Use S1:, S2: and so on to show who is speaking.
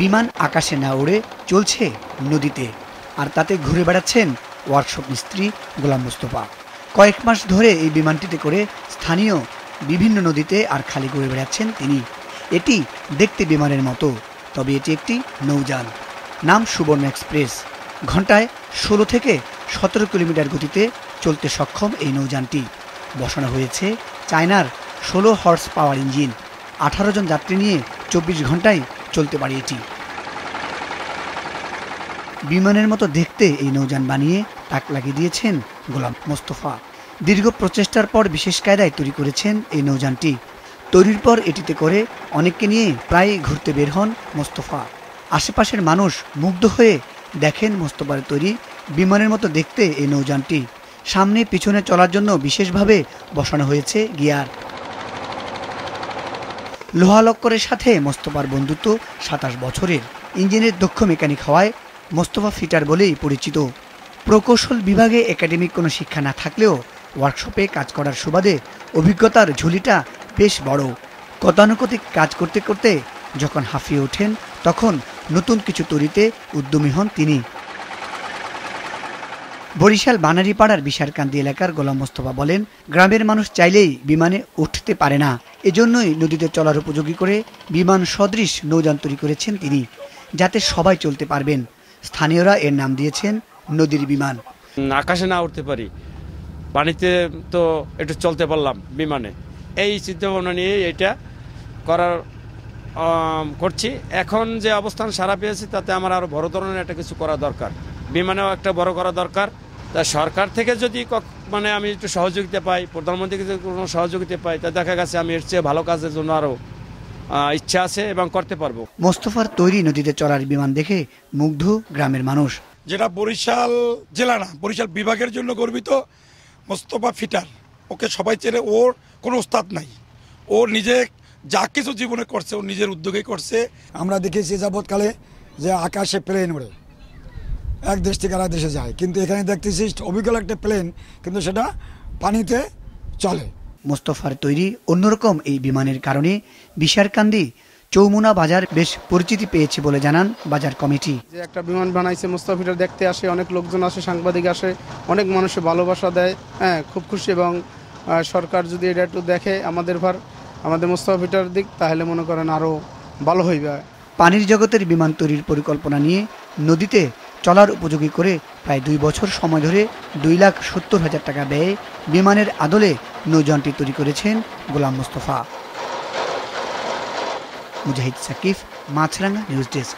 S1: বিমান আকাশে না উড়ে চলছে নদীতে, আর তাতে ঘুরে বেড়াচ্ছেন ওয়ার্কশপ মিস্ত্রি গোলাম মোস্তফা। কয়েক মাস ধরে এই বিমানটিতে করে স্থানীয় বিভিন্ন নদীতে আর খালি ঘুরে বেড়াচ্ছেন তিনি। এটি দেখতে বিমানের মতো, তবে এটি একটি নৌযান। নাম সুবর্ণ এক্সপ্রেস। ঘন্টায় 16 থেকে 17 কিলোমিটার গতিতে চলতে সক্ষম এই নৌযানটি। বসানো হয়েছে চায়নার 16 হর্স পাওয়ার ইঞ্জিন। 18 জন যাত্রী নিয়ে 24 ঘন্টায় চলতে পারে এটি। বিমানের মতো দেখতে এই নৌযান বানিয়ে তাক লাগিয়ে দিয়েছেন গোলাম মোস্তফা। দীর্ঘ প্রচেষ্টার পর বিশেষ কায়দায় তৈরি করেছেন এই নৌযানটি। তৈরির পর এটিতে করে অনেককে নিয়ে প্রায় ঘুরতে বের হন মোস্তফা। আশেপাশের মানুষ মুগ্ধ হয়ে দেখেন মোস্তফার তৈরি বিমানের মতো দেখতে এই নৌযানটি। সামনে পিছনে চলার জন্য বিশেষভাবে বসানো হয়েছে গিয়ার। লোহা লক্করের সাথে মোস্তফার বন্ধুত্ব 27 বছরের। ইঞ্জিনের দক্ষ মেকানিক হওয়ায় মোস্তফা ফিটার বলেই পরিচিত। প্রকৌশল বিভাগে একাডেমিক কোনো শিক্ষা না থাকলেও ওয়ার্কশপে কাজ করার সুবাদে অভিজ্ঞতার ঝুলিটা বেশ বড়। গতানুগতিক কাজ করতে করতে যখন হাঁফিয়ে ওঠেন, তখন নতুন কিছু তৈরিতে উদ্যমী হন তিনি। বরিশাল বানারীপাড়ার বিশারকান্দি এলাকার গোলাম মোস্তফা বলেন, গ্রামের মানুষ চাইলেই বিমানে উঠতে পারে না। এজন্যই নদীতে চলার উপযোগী করে বিমান সদৃশ নৌযান তৈরি করেছেন তিনি, যাতে সবাই চলতে পারবেন। স্থানীয়রা এর নাম দিয়েছেন নদীর বিমান।
S2: আকাশে না উঠতে পারি, পানিতে তো একটু চলতে পারলাম বিমানে, এই চিন্তাভাবনা নিয়ে এটা করছি। এখন যে অবস্থান সারা পেয়েছি তাতে আমার আরো বড় ধরনের একটা কিছু করা দরকার, বিমানেও একটা বড় করা দরকার। তা সরকার থেকে যদি আমি একটু সহযোগিতা পাই, প্রধানমন্ত্রী থেকে কোনো সহযোগিতা পাই, তা দেখা গেছে আমি এর চেয়ে ভালো কাজের জন্য আরো ইচ্ছা আছে এবং করতে পারবো।
S1: মোস্তফার তৈরি নদীতে চলার বিমান দেখে মুগ্ধ গ্রামের মানুষ।
S3: যেটা বরিশাল জেলা না, বরিশাল বিভাগের জন্য গর্বিত মোস্তফা ফিটার। ওকে সবাই চেনে, ওর কোনো ওস্তাদ নাই। ও নিজে যা কিছু জীবনে করছে ও নিজের উদ্যোগে করছে।
S4: আমরা দেখেছি যাবৎকালে যে আকাশে প্লেন ওড়ে, এক দেশ থেকে আরেক দেশে যায়, কিন্তু এখানে দেখতেছি অবিকল একটা প্লেন, কিন্তু সেটা পানিতে চলে।
S1: মোস্তফার তৈরি অন্যরকম এই বিমানের কারণে বিশারকান্দি চৌমুনা বাজার বেশ পরিচিতি পেয়েছে বলে জানান বাজার কমিটি।
S5: যে একটা বিমান বানাইছে মোস্তফা ফিটার, দেখতে আসে অনেক লোকজন, আসে সাংবাদিক আসে, অনেক মানুষের ভালোবাসা দেয়। হ্যাঁ, খুব খুশি। এবং সরকার যদি এটা একটু দেখে আমাদের মোস্তফা ফিটার দিক, তাহলে মনে করেন আরো ভালো হইবে।
S1: পানির জগতের বিমান তৈরির পরিকল্পনা নিয়ে নদীতে চলার উপযোগী করে প্রায় 2 বছর সময় ধরে 2,70,000 টাকা ব্যয়ে বিমানের আদলে নৌযানটি তৈরি করেছেন গোলাম মোস্তফা। মুজাহিদ সাকিফ, মাছরাঙ্গা নিউজ ডেস্ক।